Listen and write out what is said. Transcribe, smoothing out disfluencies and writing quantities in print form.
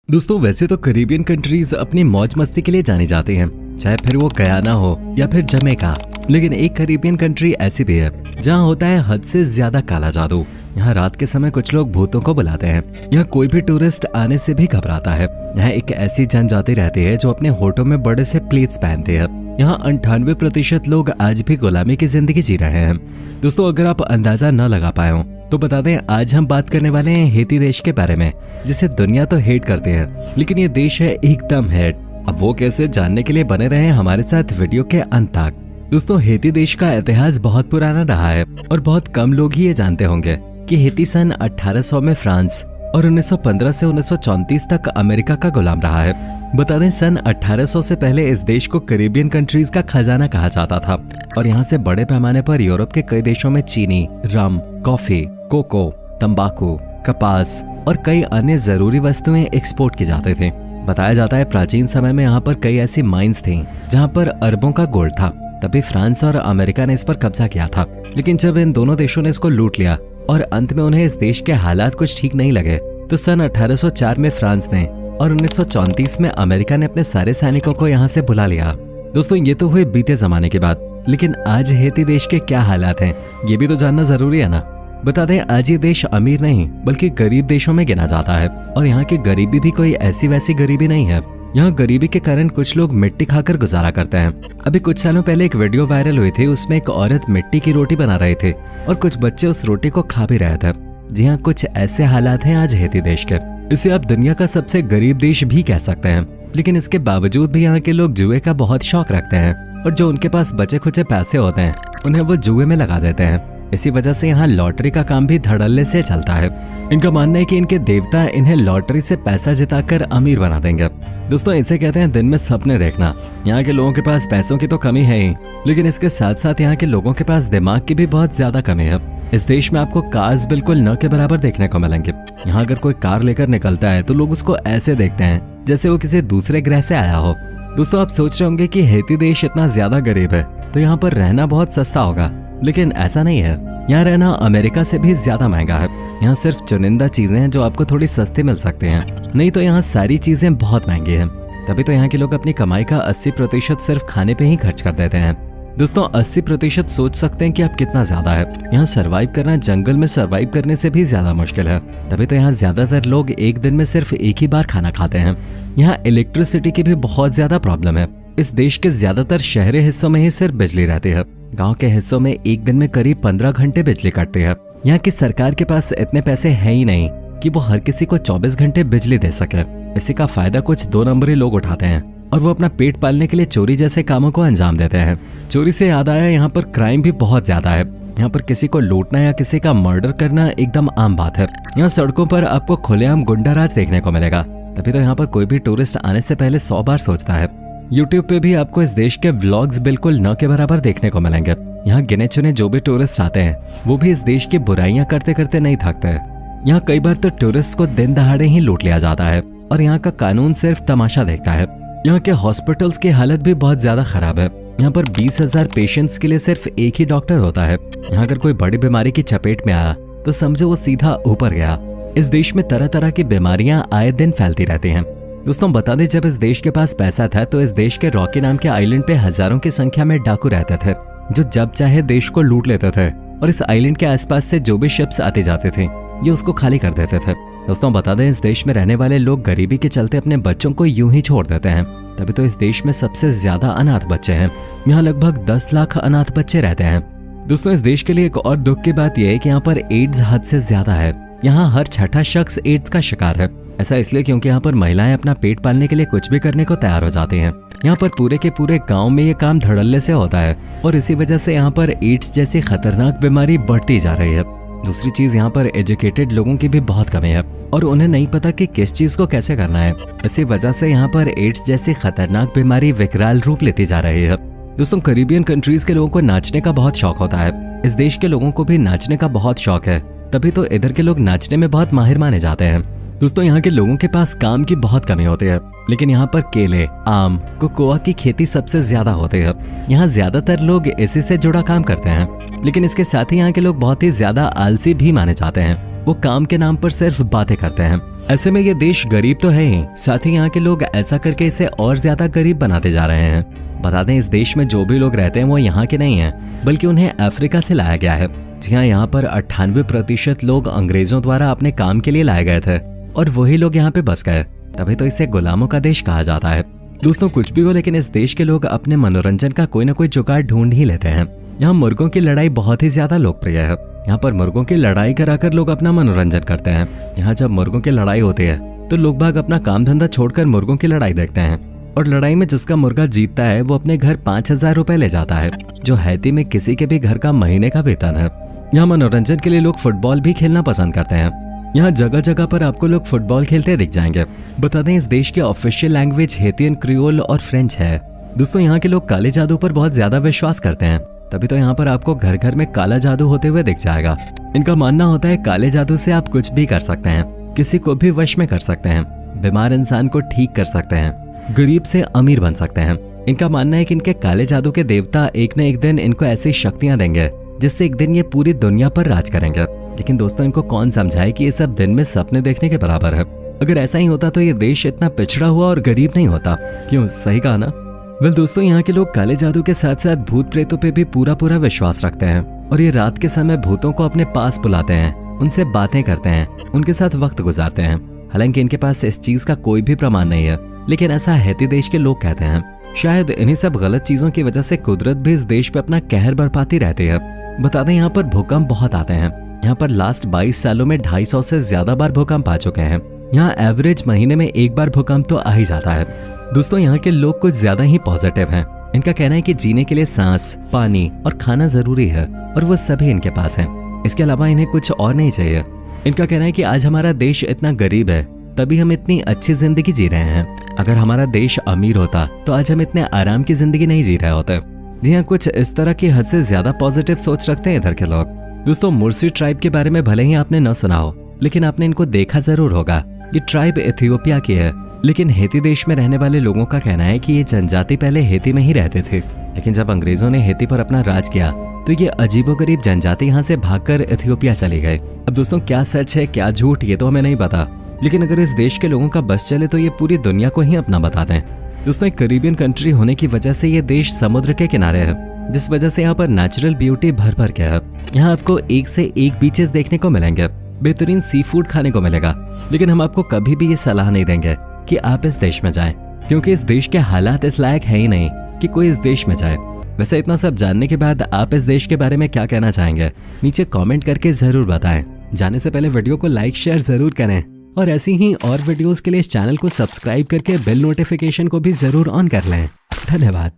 दोस्तों वैसे तो करीबियन कंट्रीज अपनी मौज मस्ती के लिए जानी जाती हैं, चाहे फिर वो गयाना हो या फिर जमैका। लेकिन एक करीबियन कंट्री ऐसी भी है जहाँ होता है हद से ज्यादा काला जादू। यहाँ रात के समय कुछ लोग भूतों को बुलाते हैं। यहाँ कोई भी टूरिस्ट आने से भी घबराता है। यहाँ एक ऐसी जनजाति रहती है जो अपने होठों में बड़े से प्लेट्स पहनते हैं। यहाँ 98% लोग आज भी गुलामी की जिंदगी जी रहे हैं। दोस्तों अगर आप अंदाजा न लगा पाए हो तो बता दें, आज हम बात करने वाले हैं हेती देश के बारे में, जिसे दुनिया तो हेट करती है लेकिन ये देश है एकदम हेट। अब वो कैसे, जानने के लिए बने रहे हमारे साथ वीडियो के अंत तक। दोस्तों हेती देश का इतिहास बहुत पुराना रहा है और बहुत कम लोग ही ये जानते होंगे कि हेती सन 1800 में फ्रांस और 1915 से 1934 तक अमेरिका का गुलाम रहा है। बता दें सन 1800 से पहले इस देश को कैरिबियन कंट्रीज का खजाना कहा जाता था और यहाँ से बड़े पैमाने पर यूरोप के कई देशों में चीनी, रम, कॉफी, कोको, तंबाकू, कपास और कई अन्य जरूरी वस्तुएं एक्सपोर्ट की जाते थे। बताया जाता है प्राचीन समय में यहाँ पर कई ऐसी माइंस थी जहाँ पर अरबों का गोल्ड था। तभी फ्रांस और अमेरिका ने इस पर कब्जा किया था, लेकिन जब इन दोनों देशों ने इसको लूट लिया और अंत में उन्हें इस देश के हालात कुछ ठीक नहीं लगे तो सन 1804 में फ्रांस ने और 1934 में अमेरिका ने अपने सारे सैनिकों को यहाँ से बुला लिया। दोस्तों ये तो हुए बीते जमाने की बात, लेकिन आज हेती देश के क्या हालात हैं ये भी तो जानना जरूरी है ना। बता दें आज ये देश अमीर नहीं बल्कि गरीब देशों में गिना जाता है और यहाँ की गरीबी भी कोई ऐसी वैसी गरीबी नहीं है। यहाँ गरीबी के कारण कुछ लोग मिट्टी खाकर गुजारा करते हैं। अभी कुछ सालों पहले एक वीडियो वायरल हुई थी, उसमें एक औरत मिट्टी की रोटी बना रही थी और कुछ बच्चे उस रोटी को खा भी रहे थे। जी हाँ, कुछ ऐसे हालात हैं आज हेती देश के। इसे आप दुनिया का सबसे गरीब देश भी कह सकते हैं, लेकिन इसके बावजूद भी यहाँ के लोग जुए का बहुत शौक रखते हैं और जो उनके पास बचे खुचे पैसे होते हैं उन्हें वो जुए में लगा देते हैं। इसी वजह से यहाँ लॉटरी का काम भी धड़ल्ले से चलता है। इनका मानना है कि इनके देवता इन्हें लॉटरी से पैसा जिताकर अमीर बना देंगे। दोस्तों इसे कहते हैं दिन में सपने देखना। यहाँ के लोगों के पास पैसों की तो कमी है ही, लेकिन इसके साथ साथ यहाँ के लोगों के पास दिमाग की भी बहुत ज्यादा कमी है। इस देश में आपको कार्स बिल्कुल न के बराबर देखने को मिलेंगे। यहाँ अगर कोई कार लेकर निकलता है तो लोग उसको ऐसे देखते हैं जैसे वो किसी दूसरे ग्रह से आया हो। दोस्तों आप सोच रहे होंगे कि हेती देश इतना ज्यादा गरीब है तो यहाँ पर रहना बहुत सस्ता होगा, लेकिन ऐसा नहीं है। यहाँ रहना अमेरिका से भी ज्यादा महंगा है। यहाँ सिर्फ चुनिंदा चीजें हैं जो आपको थोड़ी सस्ती मिल सकती हैं, नहीं तो यहाँ सारी चीजें बहुत महंगी हैं। तभी तो यहाँ के लोग अपनी कमाई का 80% सिर्फ खाने पे ही खर्च कर देते हैं। दोस्तों 80% सोच सकते हैं कि अब कितना ज्यादा है। यहाँ सरवाइव करना जंगल में सरवाइव करने से भी ज्यादा मुश्किल है। तभी तो यहाँ ज्यादातर लोग एक दिन में सिर्फ एक ही बार खाना खाते हैं। यहाँ इलेक्ट्रिसिटी की भी बहुत ज्यादा प्रॉब्लम है। इस देश के ज्यादातर शहरी हिस्सों में ही सिर्फ बिजली रहती है। गांव के हिस्सों में एक दिन में करीब 15 घंटे बिजली कटती है। यहाँ की सरकार के पास इतने पैसे हैं ही नहीं कि वो हर किसी को 24 घंटे बिजली दे सके। इसी का फायदा कुछ 2 नंबरी लोग उठाते हैं और वो अपना पेट पालने के लिए चोरी जैसे कामों को अंजाम देते हैं। चोरी से याद आया, यहाँ पर क्राइम भी बहुत ज्यादा है। यहाँ पर किसी को लूटना या किसी का मर्डर करना एकदम आम बात है। यहाँ सड़कों पर आपको खुलेआम गुंडाराज देखने को मिलेगा। तभी तो यहाँ पर कोई भी टूरिस्ट आने से पहले 100 बार सोचता है। यूट्यूब पे भी आपको इस देश के व्लॉग्स बिल्कुल न के बराबर देखने को मिलेंगे। यहाँ गिने चुने जो भी टूरिस्ट आते हैं वो भी इस देश की बुराइयां करते करते नहीं थकते। यहाँ कई बार तो टूरिस्ट को दिन दहाड़े ही लूट लिया जाता है और यहाँ का कानून सिर्फ तमाशा देखता है। यहाँ के हॉस्पिटल्स की हालत भी बहुत ज्यादा खराब है। यहाँ पर 20,000 पेशेंट्स के लिए सिर्फ एक ही डॉक्टर होता है। यहाँ अगर कोई बड़ी बीमारी की चपेट में आया तो समझो वो सीधा ऊपर गया। इस देश में तरह तरह की बीमारियां आए दिन फैलती रहती हैं। दोस्तों बता दें, जब इस देश के पास पैसा था तो इस देश के रॉकी नाम के आइलैंड पे हजारों की संख्या में डाकू रहते थे जो जब चाहे देश को लूट लेते थे और इस आइलैंड के आसपास से जो भी शिप्स आती जाती थी ये उसको खाली कर देते थे। दोस्तों बता दें, इस देश में रहने वाले लोग गरीबी के चलते अपने बच्चों को यूं ही छोड़ देते हैं। तभी तो इस देश में सबसे ज्यादा अनाथ बच्चे हैं। यहाँ लगभग 10 लाख अनाथ बच्चे रहते हैं। दोस्तों इस देश के लिए एक और दुख की बात यह है कि यहाँ पर एड्स हद से ज्यादा है। यहाँ हर छठा शख्स एड्स का शिकार है। ऐसा इसलिए क्योंकि यहाँ पर महिलाएं अपना पेट पालने के लिए कुछ भी करने को तैयार हो जाती हैं। यहाँ पर पूरे के पूरे गांव में ये काम धड़ल्ले से होता है और इसी वजह से यहाँ पर एड्स जैसी खतरनाक बीमारी बढ़ती जा रही है। दूसरी चीज, यहाँ पर एजुकेटेड लोगों की भी बहुत कमी है और उन्हें नहीं पता कि किस चीज को कैसे करना है। इसी वजह से यहाँ पर एड्स जैसी खतरनाक बीमारी विकराल रूप लेती जा रही है। दोस्तों कैरिबियन कंट्रीज के लोगों को नाचने का बहुत शौक होता है। इस देश के लोगों को भी नाचने का बहुत शौक है, तभी तो इधर के लोग नाचने में बहुत माहिर माने जाते हैं। दोस्तों यहाँ के लोगों के पास काम की बहुत कमी होती है, लेकिन यहाँ पर केले, आम, कोकोआ की खेती सबसे ज्यादा होती है। यहाँ ज्यादातर लोग इसी से जुड़ा काम करते हैं, लेकिन इसके साथ ही यहाँ के लोग बहुत ही ज्यादा आलसी भी माने जाते हैं। वो काम के नाम पर सिर्फ बातें करते हैं। ऐसे में ये देश गरीब तो है ही, साथ ही यहाँ के लोग ऐसा करके इसे और ज्यादा गरीब बनाते जा रहे हैं। बता दें, इस देश में जो भी लोग रहते हैं वो यहाँ के नहीं हैं, बल्कि उन्हें अफ्रीका से लाया गया है। जी हाँ, यहाँ पर 98% लोग अंग्रेजों द्वारा अपने काम के लिए लाए गए थे और वही लोग यहाँ पे बस गए, तभी तो इसे गुलामों का देश कहा जाता है। दोस्तों, कुछ भी हो, लेकिन इस देश के लोग अपने मनोरंजन का कोई ना कोई जुगाड़ ढूंढ ही लेते हैं। यहाँ मुर्गों की लड़ाई बहुत ही ज्यादा लोकप्रिय है। यहाँ पर मुर्गों की लड़ाई कराकर लोग अपना मनोरंजन करते हैं। यहाँ जब मुर्गों की लड़ाई होती है तो लोग बाग अपना काम धंधा छोड़कर मुर्गों की लड़ाई देखते हैं, और लड़ाई में जिसका मुर्गा जीतता है वो अपने घर 5000 रुपए ले जाता है, जो हैती में किसी के भी घर का महीने का वेतन है। यहाँ मनोरंजन के लिए लोग फुटबॉल भी खेलना पसंद करते हैं। यहाँ जगह जगह पर आपको लोग फुटबॉल खेलते दिख जाएंगे। बता दें, इस देश की ऑफिशियल लैंग्वेज हेतियन क्रियोल और फ्रेंच है। दोस्तों, यहाँ के लोग काले जादू पर बहुत ज्यादा विश्वास करते हैं, तभी तो यहाँ पर आपको घर घर में काला जादू होते हुए दिख जाएगा। इनका मानना होता है काले जादू से आप कुछ भी कर सकते हैं, किसी को भी वश में कर सकते हैं, बीमार इंसान को ठीक कर सकते हैं, गरीब से अमीर बन सकते हैं। इनका मानना है कि इनके काले जादू के देवता एक न एक दिन इनको ऐसी शक्तियां देंगे जिससे एक दिन ये पूरी दुनिया पर राज करेंगे। लेकिन दोस्तों, इनको कौन समझाए कि ये सब दिन में सपने देखने के बराबर है। अगर ऐसा ही होता तो ये देश इतना पिछड़ा हुआ और गरीब नहीं होता। क्यों, सही कहा ना? वेल दोस्तों, यहाँ के लोग काले जादू के साथ साथ भूत प्रेतों पे भी पूरा विश्वास रखते हैं, और ये रात के समय भूतों को अपने पास बुलाते हैं, उनसे बातें करते हैं, उनके साथ वक्त गुजारते हैं। हालांकि इनके पास इस चीज का कोई भी प्रमाण नहीं है, लेकिन ऐसा हैती देश के लोग कहते हैं। शायद इन्हीं सब गलत चीजों की वजह से कुदरत भी इस देश पे अपना कहर बरपाती रहती है। बता दें, यहाँ पर भूकंप बहुत आते हैं। यहाँ पर लास्ट 22 सालों में 250 से ज्यादा बार भूकंप आ चुके हैं। यहाँ एवरेज महीने में एक बार भूकंप तो आ ही जाता है। दोस्तों, यहाँ के लोग कुछ ज्यादा ही पॉजिटिव हैं। इनका कहना है कि जीने के लिए सांस, पानी और खाना जरूरी है, और वो सभी इनके पास है। इसके अलावा इन्हें कुछ और नहीं चाहिए। इनका कहना है कि आज हमारा देश इतना गरीब है तभी हम इतनी अच्छी जिंदगी जी रहे हैं। अगर हमारा देश अमीर होता तो आज हम इतने आराम की जिंदगी नहीं जी रहे होते। जी हाँ, कुछ इस तरह की हद से ज्यादा पॉजिटिव सोच रखते हैं इधर के लोग। दोस्तों, मुर्सी ट्राइब के बारे में भले ही आपने न सुना हो, लेकिन आपने इनको देखा जरूर होगा। ये ट्राइब इथियोपिया की है, लेकिन हेती देश में रहने वाले लोगों का कहना है कि ये जनजाति पहले हेती में ही रहते थे, लेकिन जब अंग्रेजों ने हेती पर अपना राज किया तो ये अजीबोगरीब जनजाति यहाँ से भागकर इथियोपिया चली गए। अब दोस्तों, क्या सच है क्या झूठ ये तो हमें नहीं पता, लेकिन अगर इस देश के लोगों का बस चले तो ये पूरी दुनिया को ही अपना बताते हैं। दोस्तों, एक करीबियन कंट्री होने की वजह से ये देश समुद्र के किनारे है, जिस वजह से यहाँ पर नेचुरल ब्यूटी भर भर के है। यहाँ आपको एक से एक बीचेस देखने को मिलेंगे, बेहतरीन सी फूड खाने को मिलेगा, लेकिन हम आपको कभी भी ये सलाह नहीं देंगे कि आप इस देश में जाएं, क्योंकि इस देश के हालात इस लायक है ही नहीं कि कोई इस देश में जाए। वैसे इतना सब जानने के बाद आप इस देश के बारे में क्या कहना चाहेंगे, नीचे कमेंट करके जरूर बताएं। जाने से पहले वीडियो को लाइक शेयर जरूर करें, और ऐसी ही और वीडियोस के लिए इस चैनल को सब्सक्राइब करके बेल नोटिफिकेशन को भी जरूर ऑन कर लें। धन्यवाद।